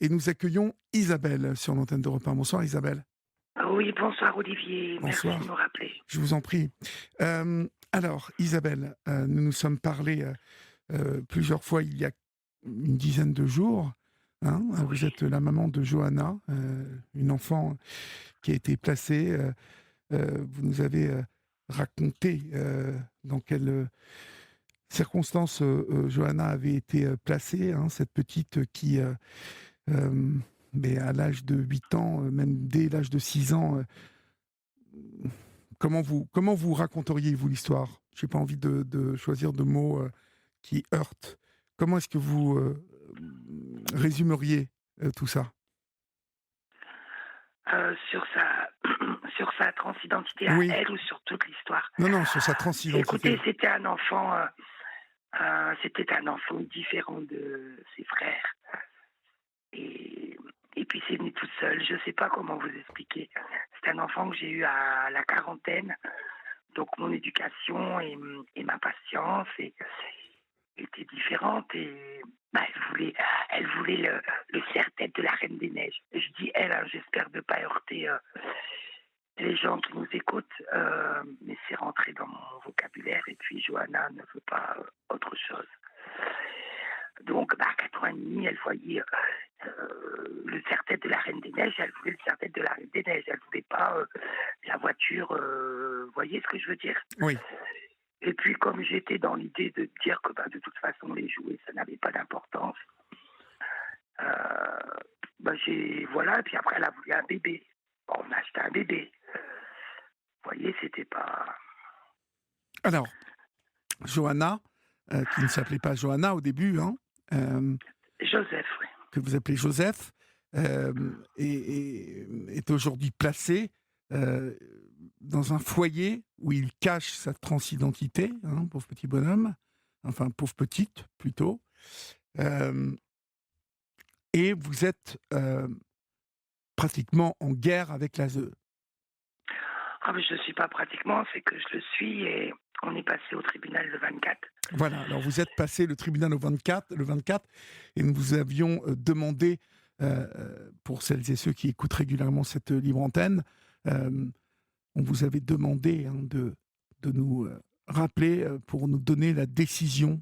et nous accueillons Isabelle sur l'antenne d'Europe 1. Bonsoir Isabelle. Oui, bonsoir Olivier, merci de me Bonsoir, rappeler. je vous en prie. Alors Isabelle, nous nous sommes parlé, plusieurs fois il y a une dizaine de jours, hein. Oui, Vous êtes la maman de Johanna, une enfant qui a été placée, vous nous avez, raconté, dans quelles circonstances, Johanna avait été, placée, hein, cette petite qui, hem, beh, à l'âge de 8 ans, même dès l'âge de 6 ans, comment vous raconteriez, vous, l'histoire? J'ai pas envie de choisir de mots, qui heurtent. Comment est-ce que vous, résumeriez, tout ça? sur sa sur sa transidentité à Oui. elle ou sur toute l'histoire? Non, non, sur sa transidentité. Écoutez, c'était un enfant différent de ses frères et et puis c'est venu tout seul. Je sais pas comment vous expliquer. C'est un enfant que j'ai eu à la quarantaine, donc mon éducation et ma patience était différente et bah, elle voulait le serre-tête de la Reine des Neiges. Je dis elle, hein, j'espère ne pas heurter les gens qui nous écoutent, mais c'est rentré dans mon vocabulaire et puis Johanna ne veut pas autre chose. Donc, bah, à 4 ans et demi, elle voyait le serre-tête de la Reine des Neiges, elle voulait le serre-tête de la Reine des Neiges, elle voulait pas la voiture, vous voyez ce que je veux dire? Oui. Et puis, comme j'étais dans l'idée de dire que bah, de toute façon, les jouets, ça n'avait pas d'importance, euh, bah, voilà, et puis après, elle a voulu un bébé. Bon, on a acheté un bébé. Vous voyez, c'était pas. Alors, Johanna, qui ne s'appelait pas Johanna au début, hein, hem Joseph, oui. que vous appelez Joseph, est aujourd'hui placé, heu, dans un foyer où il cache sa transidentité, hein, pauvre petit bonhomme, enfin pauvre petite plutôt, hem et vous êtes, pratiquement en guerre avec l'ASE. Ah, mais je ne suis pas pratiquement, c'est que je le suis et on est passé au tribunal le 24. Voilà, alors vous êtes passé le tribunal le 24 et nous vous avions, demandé, pour celles et ceux qui écoutent régulièrement cette, libre antenne, hem on vous avait demandé, hein, de nous, rappeler, pour nous donner la décision,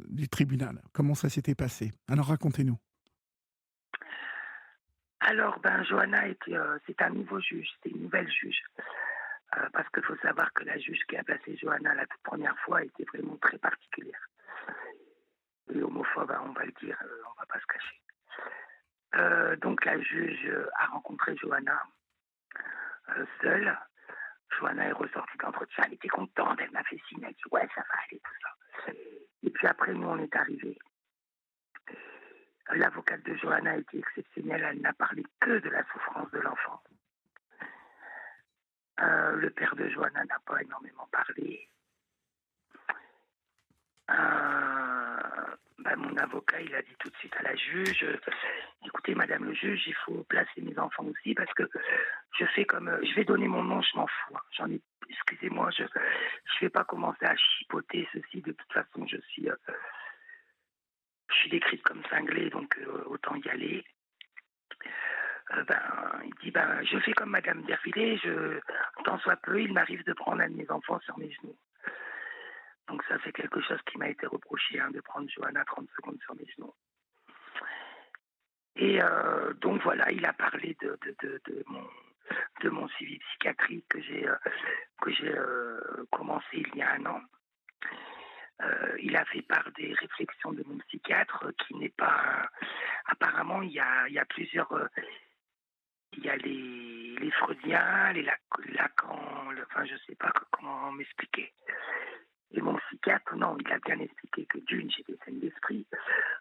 du tribunal. Comment ça s'était passé? Alors racontez-nous. Alors, ben, Johanna c'est un nouveau juge, c'est une nouvelle juge. Parce qu'il faut savoir que la juge qui a placé Johanna la toute première fois était vraiment très particulière. Et homophobe, hein, on va le dire, on va pas se cacher. Donc la juge a rencontré Johanna seule. Johanna est ressortie d'entretien, elle était contente, elle m'a fait signe, elle dit ouais, ça va aller, tout ça. Et puis après, nous, on est arrivés. L'avocate de Johanna était exceptionnelle, elle n'a parlé que de la souffrance de l'enfant. Le père de Johanna n'a pas énormément parlé. Ben, mon avocat, il a dit tout de suite à la juge, écoutez, madame le juge, il faut placer mes enfants aussi parce que je fais comme, je vais donner mon nom, je m'en fous, hein. Excusez-moi, je vais pas commencer à chipoter ceci, de toute façon, je suis décrite comme cinglée, donc autant y aller. Ben, il dit, ben, je fais comme madame Dervillé, tant soit peu, il m'arrive de prendre un de mes enfants sur mes genoux. Donc ça, c'est quelque chose qui m'a été reproché, hein, de prendre Johanna 30 secondes sur mes genoux. Et donc voilà, il a parlé de mon suivi psychiatrique que j'ai commencé il y a un an. Il a fait part des réflexions de mon psychiatre qui n'est pas. Apparemment, il y a plusieurs. Il y a les Freudiens, les Lacan, enfin je sais pas comment m'expliquer. Et mon psychiatre, non, il a bien expliqué que d'une, j'étais saine d'esprit,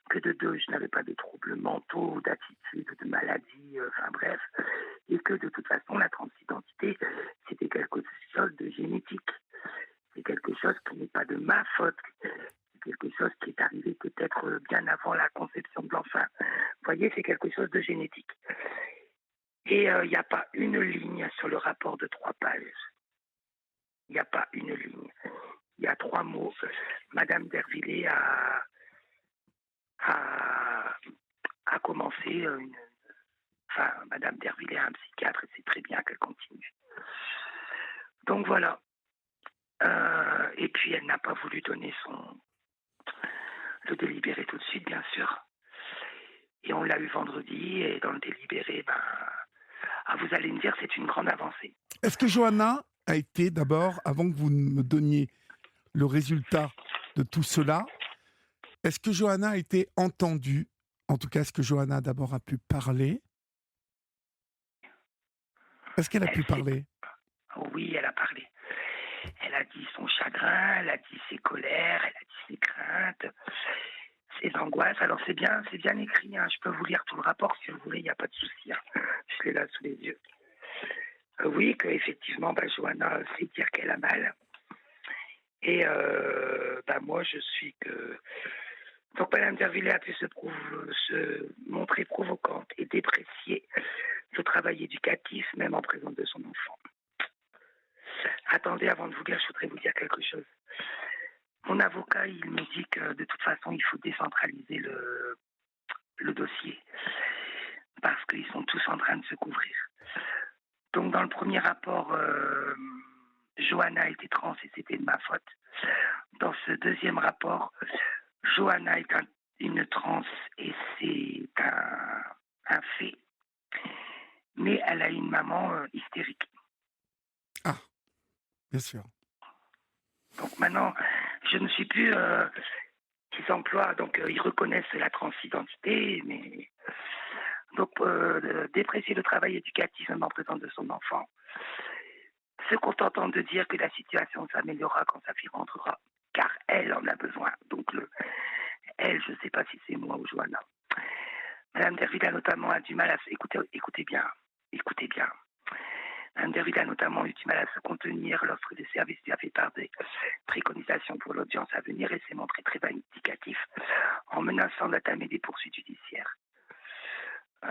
que de deux, je n'avais pas de troubles mentaux, d'attitude, de maladie, enfin bref, et que de toute façon, la transidentité, c'était quelque chose de génétique. C'est quelque chose qui n'est pas de ma faute. C'est quelque chose qui est arrivé peut-être bien avant la conception de l'enfant. Vous voyez, c'est quelque chose de génétique. Et il n'y a pas une ligne sur le rapport de 3 pages. Il n'y a pas une ligne. Il y a 3 mots. Madame Dervillé a commencé trouver enfin, Madame Derville a un psychiatre et c'est très bien qu'elle continue. Donc voilà. Et puis elle n'a pas voulu donner le délibéré tout de suite, bien sûr. Et on l'a eu vendredi, et dans le délibéré, vous allez me dire, c'est une grande avancée. Est-ce que Johanna a été d'abord, avant que vous ne me donniez le résultat de tout cela, est-ce que Johanna a été entendue? En tout cas, est-ce que Johanna d'abord a pu parler? Est-ce qu'elle a Elle pu s'est... parler? Oui, elle a parlé. Elle a dit son chagrin, elle a dit ses colères, elle a dit ses craintes, ses angoisses. Alors c'est bien écrit, hein. Je peux vous lire tout le rapport si vous voulez, il n'y a pas de souci, hein. Je l'ai là sous les yeux. Oui, qu'effectivement, Johanna sait dire qu'elle a mal. Et moi, je suis que... Donc, Madame Derville a pu se montrer provocante et déprécier le travail éducatif, même en présence de son enfant. Attendez, avant de vous lire, je voudrais vous dire quelque chose. Mon avocat, il me dit que de toute façon, il faut décentraliser le dossier parce qu'ils sont tous en train de se couvrir. Donc, dans le premier rapport, Johanna était trans et c'était de ma faute. Dans ce deuxième rapport, Johanna est une trans et c'est un fait. Mais elle a une maman hystérique. Ah, bien sûr. Donc maintenant, je ne suis plus... ils emploient, donc ils reconnaissent la transidentité, mais... Donc, déprécier le travail éducatif même en présence de son enfant, se contentant de dire que la situation s'améliorera quand sa fille rentrera, car elle en a besoin. Donc, elle, je ne sais pas si c'est moi ou Johanna. Madame Derville notamment a du mal à se... Écoutez bien. Madame Derville a notamment eu du mal à se contenir lorsque le service lui a fait part des préconisations pour l'audience à venir et s'est montré très vindicatif en menaçant d'entamer des poursuites judiciaires. Non.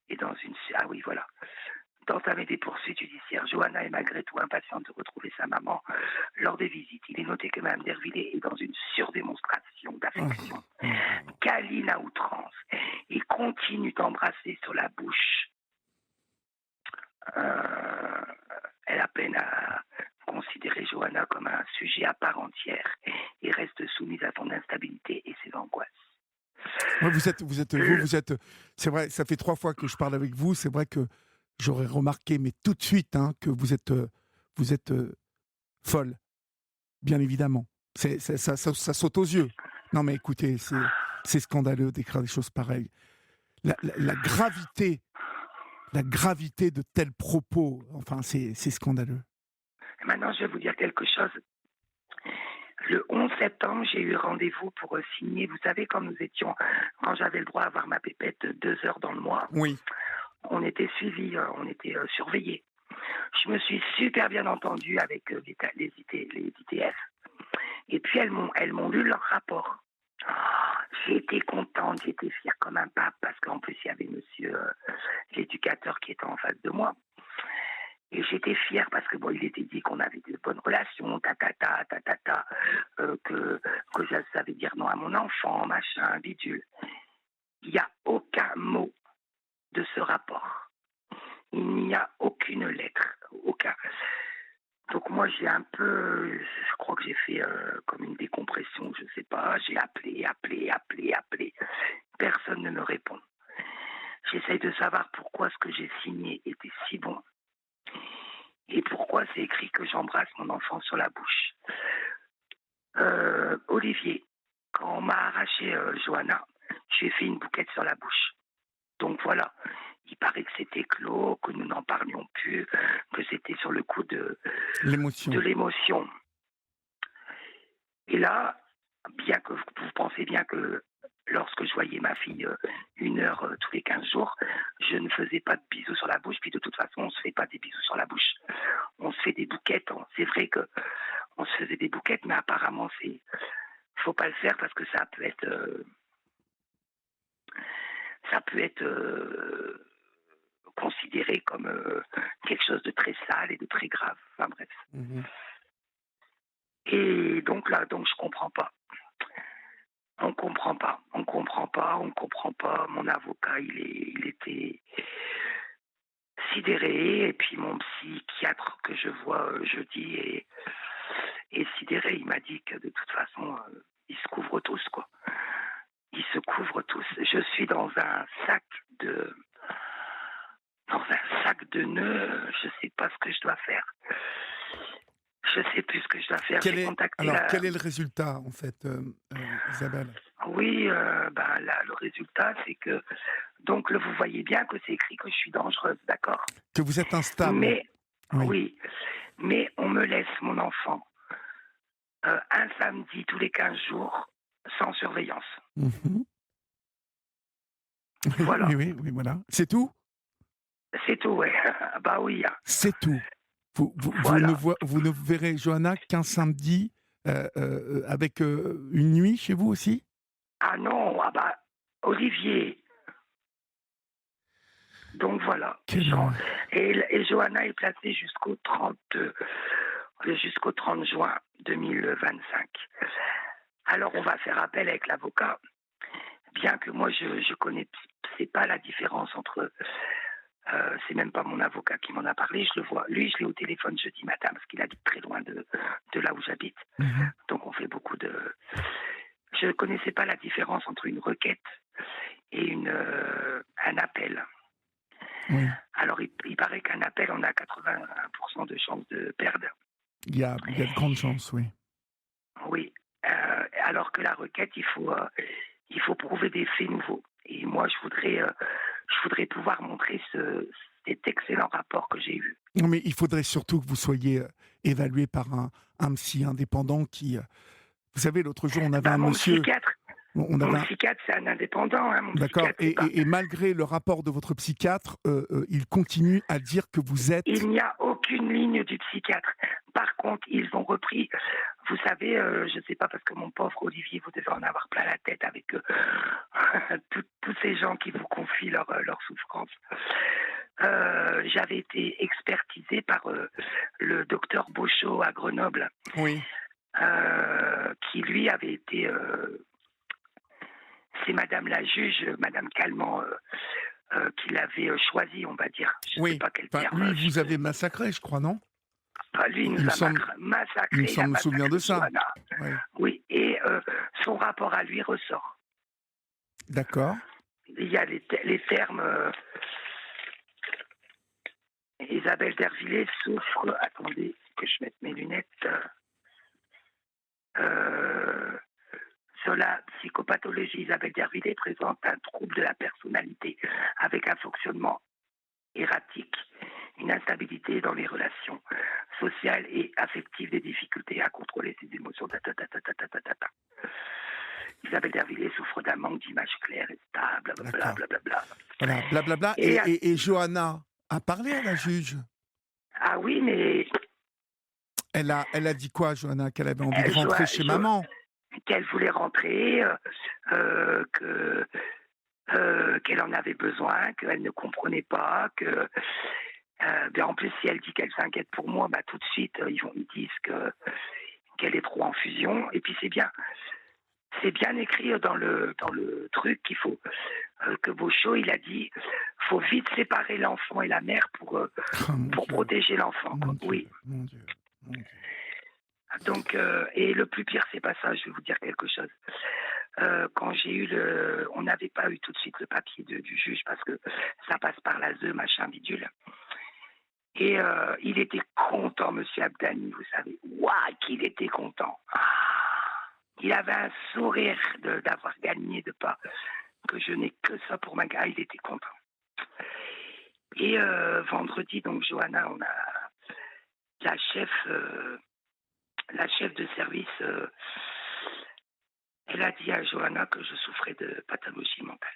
Et dans une... Ah oui, voilà. D'entamer des poursuites judiciaires. Johanna est malgré tout impatiente de retrouver sa maman lors des visites. Il est noté que Mme Derville est dans une surdémonstration d'affection, câline à outrance, et continue d'embrasser sur la bouche. Elle a peine à considérer Johanna comme un sujet à part entière et reste soumise à son instabilité et ses angoisses. Ouais, c'est vrai, ça fait 3 fois que je parle avec vous, c'est vrai que j'aurais remarqué, mais tout de suite, hein, que vous êtes folle, bien évidemment. Ça saute aux yeux. Non mais écoutez, c'est scandaleux d'écrire des choses pareilles. La gravité de tels propos, enfin, c'est scandaleux. Maintenant, je vais vous dire quelque chose. Le 11 septembre, j'ai eu rendez-vous pour signer. Vous savez, quand j'avais le droit à avoir ma pépette 2 heures dans le mois, Oui. on était suivis, on était surveillés. Je me suis super bien entendue avec les ITF. Et puis, elles m'ont lu leur rapport. J'étais contente, j'étais fière comme un pape, parce qu'en plus, il y avait monsieur l'éducateur qui était en face de moi. Et j'étais fière parce que il était dit qu'on avait de bonnes relations, que je savais dire non à mon enfant, machin, bidule. Il n'y a aucun mot de ce rapport. Il n'y a aucune lettre, aucun. Donc moi je crois que j'ai fait comme une décompression, je sais pas, j'ai appelé. Personne ne me répond. J'essaye de savoir pourquoi ce que j'ai signé était si bon. Et pourquoi c'est écrit que j'embrasse mon enfant sur la bouche. Olivier, quand on m'a arraché Johanna, j'ai fait une bouquette sur la bouche. Donc voilà, il paraît que c'était clos, que nous n'en parlions plus, que c'était sur le coup de l'émotion. Et là, bien que vous pensez bien que lorsque je voyais ma fille 1 heure tous les 15 jours, je ne faisais pas de bisous sur la bouche, puis de toute façon, on ne se fait pas des bisous sur la bouche. On se fait des bouquettes. C'est vrai qu'on se faisait des bouquettes, mais apparemment, faut pas le faire parce que ça peut être considéré comme quelque chose de très sale et de très grave. Enfin bref. Et donc là, je comprends pas. On comprend pas, on comprend pas. Mon avocat, il était sidéré, et puis mon psychiatre que je vois jeudi est sidéré. Il m'a dit que de toute façon, ils se couvrent tous, quoi. Ils se couvrent tous. Je suis de dans un sac de nœuds. Je sais pas ce que je dois faire. Je sais plus ce que je dois faire. J'ai contacté Alors, la. quel est le résultat, en fait, Isabelle? Oui, le résultat, c'est que donc vous voyez bien que c'est écrit que je suis dangereuse, d'accord. Que vous êtes instable? Mais Oui. oui, mais on me laisse mon enfant un samedi tous les 15 jours sans surveillance. Mhm. Oui, Voilà, oui, oui, oui, voilà. C'est tout? c'est tout, ouais. Bah oui, hein. C'est tout. Voilà. Vous ne verrez Johanna qu'un samedi avec une nuit chez vous aussi? Ah non, ah bah Olivier. Donc voilà. Quelle... Et Johanna est placée jusqu'au 30 juin 2025. Alors on va faire appel avec l'avocat, bien que moi je connais c'est pas la différence entre c'est même pas mon avocat qui m'en a parlé, je le vois. Lui, je l'ai au téléphone jeudi matin parce qu'il habite très loin de là où j'habite. Mhm. Donc on fait beaucoup de. Je ne connaissais pas la différence entre une requête et un appel. Oui. Alors il paraît qu'un appel, on a 81% de chances de perdre. Il y a de grandes chances, oui. Oui. Alors que la requête, il faut prouver des faits nouveaux. Et moi, je voudrais pouvoir montrer cet excellent rapport que j'ai eu. Non, mais il faudrait surtout que vous soyez évalué par un psy indépendant qui... vous savez, l'autre jour, on avait un Mon monsieur... psychiatre, On avait mon un... psychiatre, c'est un indépendant. Hein, mon D'accord. psychiatre, c'est pas. Et malgré le rapport de votre psychiatre, il continue à dire que vous êtes... Il n'y a aucune ligne du psychiatre. Par contre, ils ont repris. Vous savez, je ne sais pas parce que mon pauvre Olivier, vous devez en avoir plein la tête avec tous ces gens qui vous confient leur souffrance. J'avais été expertisée par le docteur Beauchot à Grenoble, Oui. qui lui avait été. C'est Madame la juge, Madame Calment, qui l'avait choisi, on va dire. Je ne sais Oui. pas quel Enfin, terme. lui, vous avez massacré, je crois, non? Lui, il Il nous me a semble, massacré, il a me souvenir de massacré ça. Johanna. Oui. Oui, et son rapport à lui ressort. D'accord. Il y a les termes. Isabelle Dervillers souffre. Attendez que je mette mes lunettes. Sur la psychopathologie, Isabelle Dervillers présente un trouble de la personnalité avec un fonctionnement erratique, une instabilité dans les relations sociales et affectives, des difficultés à contrôler ses émotions. Isabelle Dervillers souffre d'un manque d'image claire et stable, D'accord. blablabla. Voilà, blablabla. Et Johanna a parlé à la juge? Ah oui, mais Elle a dit quoi, Johanna? Qu'elle avait envie de rentrer chez maman? qu'elle voulait rentrer, que qu'elle en avait besoin, qu'elle ne comprenait pas, que en plus si elle dit qu'elle s'inquiète pour moi, bah tout de suite ils disent qu'elle est trop en fusion. Et puis c'est bien écrit dans le truc qu'il faut que Beauchot il a dit faut vite séparer l'enfant et la mère pour Oh, mon Dieu. protéger l'enfant. Mon Dieu. Oui. Mon Dieu. Mon Dieu. Donc et le plus pire c'est pas ça. Je vais vous dire quelque chose. Quand j'ai eu on n'avait pas eu tout de suite le papier du juge parce que ça passe par la ZE, machin bidule. Et il était content, Monsieur Abdani, vous savez. Ouah, qu'il était content. Il avait un sourire d'avoir gagné, de pas que je n'ai que ça pour ma gare. Il était content. Et vendredi, donc Johanna, on a la chef de service. Elle a dit à Johanna que je souffrais de pathologie mentale.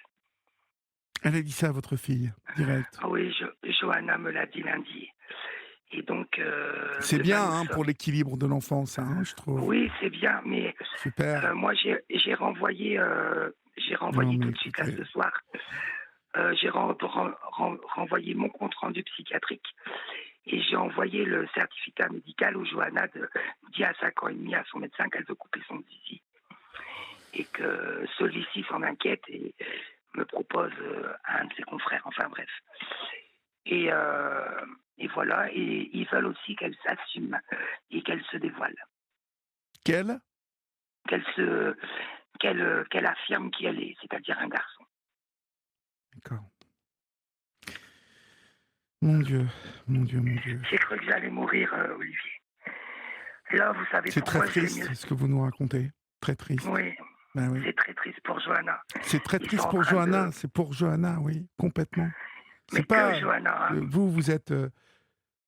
Elle a dit ça à votre fille, direct. Oui, Johanna me l'a dit lundi. Et donc, c'est bien pour l'équilibre de l'enfant, ça, je trouve. Oui, c'est bien, mais super. Moi, j'ai renvoyé tout de suite à ce soir. J'ai renvoyé mon compte rendu psychiatrique et j'ai envoyé le certificat médical où Johanna dit à 5 ans et demi à son médecin qu'elle veut couper son zizi. et que celui-ci s'en inquiète et me propose un de ses confrères, enfin bref. Et, et voilà, et ils veulent aussi qu'elle s'assume et qu'elle se dévoile, Quel? qu'elle se, qu'elle affirme qui elle est, c'est-à-dire un garçon. D'accord. Mon Dieu, mon Dieu, mon Dieu. J'ai cru que j'allais mourir, Olivier. Là, vous savez C'est très pourquoi je vais triste mieux. ce que vous nous racontez. Très triste. Oui, Ben oui. c'est très triste pour Johanna. C'est très Ils sont triste en pour train Johanna. de... C'est pour Johanna, oui, complètement. Mais C'est que pas Johanna, hein. vous êtes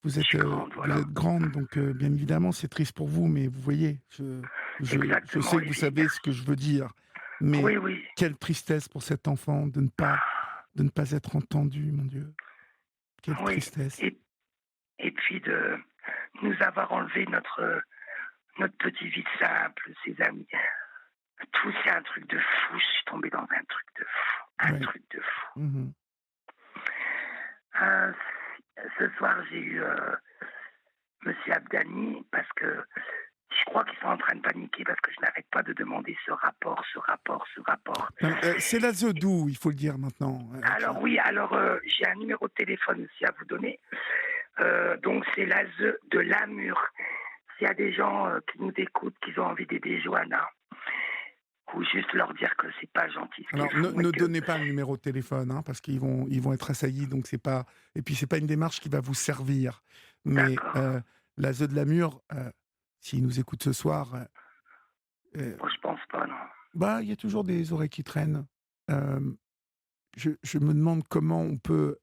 Je suis grande, vous voilà. êtes grande, donc bien évidemment c'est triste pour vous, mais vous voyez, je Exactement, sais que vous Olivier. savez ce que je veux dire, mais Oui, oui. quelle tristesse pour cet enfant de ne pas être entendu, mon Dieu. Quelle Oui. tristesse. Et puis de nous avoir enlevé notre petite vie de simple, ses amis. Tout, c'est un truc de fou. Je suis tombée dans un truc de fou. Un Ouais. truc de fou. Mhm. Euh, Ce soir, j'ai eu Monsieur Abdani parce que je crois qu'ils sont en train de paniquer parce que je n'arrête pas de demander ce rapport, ce rapport, ce rapport. C'est la Zodou, il faut le dire maintenant. Alors oui, alors j'ai un numéro de téléphone aussi à vous donner. Donc c'est l'ASE de Lamur. S'il y a des gens qui nous écoutent, qui ont envie d'aider Johanna, ou juste leur dire que c'est pas gentil ce Alors qu'ils font. ne donnez pas le numéro de téléphone, hein, parce ils vont être assaillis, donc c'est pas, et puis c'est pas une démarche qui va vous servir. Mais D'accord. la Zeu de la Mure, s'il nous écoute ce soir, Bon, je pense pas, non. bah il y a toujours des oreilles qui traînent. Euh, je me demande comment on peut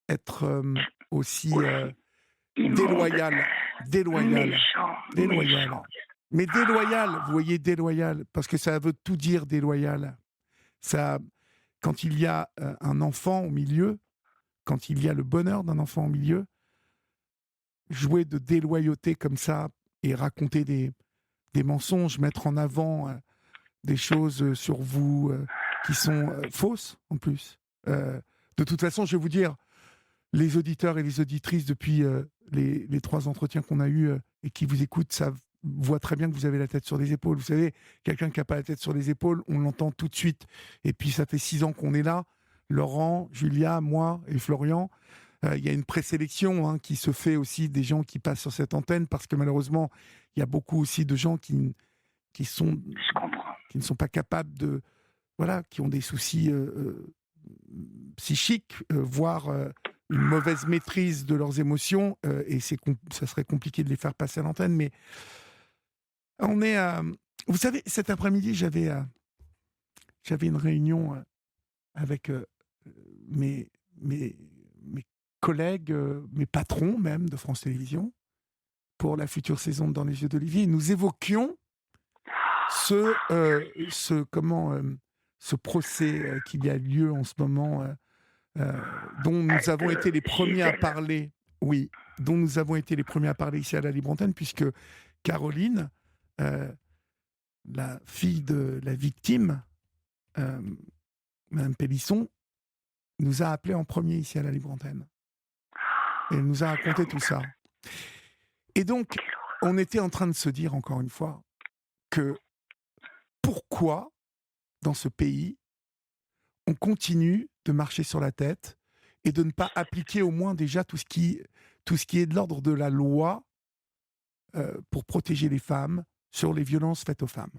être aussi Aussi immonde, déloyal, déloyal, méchant, déloyal. méchant. Mais déloyal, vous voyez, déloyal, parce que ça veut tout dire déloyal. Ça, quand il y a un enfant au milieu, quand il y a le bonheur d'un enfant au milieu, jouer de déloyauté comme ça et raconter des mensonges, mettre en avant des choses sur vous qui sont fausses en plus. De toute façon, je vais vous dire, les auditeurs et les auditrices depuis les 3 entretiens qu'on a eus et qui vous écoutent, ça voit très bien que vous avez la tête sur les épaules. Vous savez, quelqu'un qui n'a pas la tête sur les épaules, on l'entend tout de suite. Et puis ça fait 6 ans qu'on est là. Laurent, Julia, moi et Florian. Il y a une présélection qui se fait aussi des gens qui passent sur cette antenne parce que malheureusement, il y a beaucoup aussi de gens qui Je comprends. ne sont pas capables de... Voilà, qui ont des soucis psychiques, voire une mauvaise maîtrise de leurs émotions, et ça serait compliqué de les faire passer à l'antenne, mais on est à... Vous savez, cet après-midi, j'avais une réunion avec mes, mes, mes collègues, mes patrons même de France Télévisions, pour la future saison de Dans les yeux d'Olivier, et nous évoquions ce procès qu'il y a lieu en ce moment, dont nous avons été les premiers à parler, oui, dont nous avons été les premiers à parler ici à la Libre Antenne, puisque Caroline, la fille de la victime, Mme Pélisson, nous a appelés en premier ici à la Libre Antenne. Et elle nous a raconté tout ça. Et donc, on était en train de se dire, encore une fois, que pourquoi, dans ce pays, on continue de marcher sur la tête et de ne pas appliquer au moins déjà tout ce qui est de l'ordre de la loi pour protéger les femmes sur les violences faites aux femmes.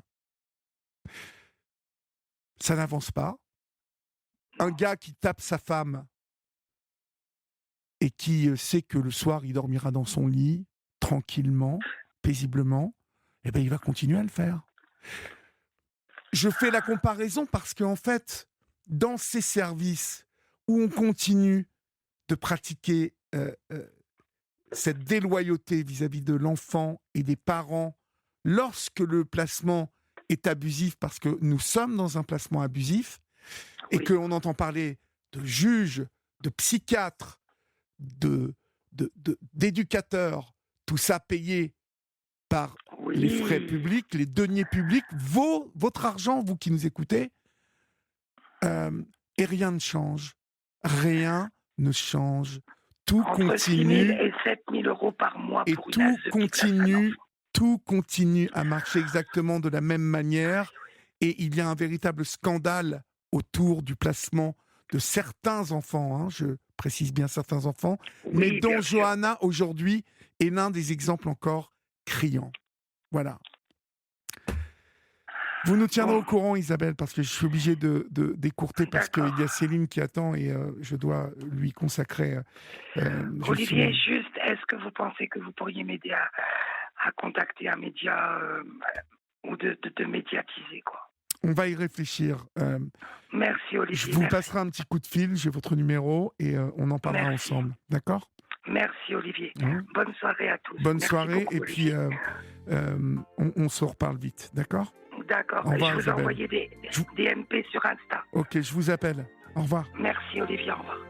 Ça n'avance pas. Un gars qui tape sa femme et qui sait que le soir, il dormira dans son lit, tranquillement, paisiblement, eh ben, il va continuer à le faire. Je fais la comparaison parce qu'en fait, dans ces services où on continue de pratiquer cette déloyauté vis-à-vis de l'enfant et des parents, lorsque le placement est abusif, parce que nous sommes dans un placement abusif, et qu'on entend parler de juges, de psychiatres, d'éducateurs, tout ça payé par les frais publics, les deniers publics, votre argent, vous qui nous écoutez, et rien ne change. Rien ne change. Tout Entre continue. 6 000 et 7 000 euros par mois Et pour une ASE qui place un enfant. tout continue à marcher exactement de la même manière. Et il y a un véritable scandale autour du placement de certains enfants, hein, je précise bien certains enfants, mais Oui, dont bien sûr. Johanna, aujourd'hui, est l'un des exemples encore criants. Voilà. Vous nous tiendrez Bon, au courant, Isabelle, parce que je suis obligé d'écourter, parce qu'il y a d'accord. Céline qui attend et je dois lui consacrer. Olivier, Justement. juste, est-ce que vous pensez que vous pourriez m'aider à contacter un média ou de médiatiser, quoi? On va y réfléchir. Merci, Je Olivier, vous merci. passerai un petit coup de fil, j'ai votre numéro et on en parlera Merci. ensemble. D'accord? Merci, Olivier. Hein. Bonne soirée à tous. Bonne Merci soirée beaucoup, et puis Olivier. on se reparle vite. D'accord? D'accord. Au Je revoir, vous ai Isabelle. envoyé Je vous- des MP sur Insta. Ok, je vous appelle. Au revoir. Merci, Olivier. Au revoir.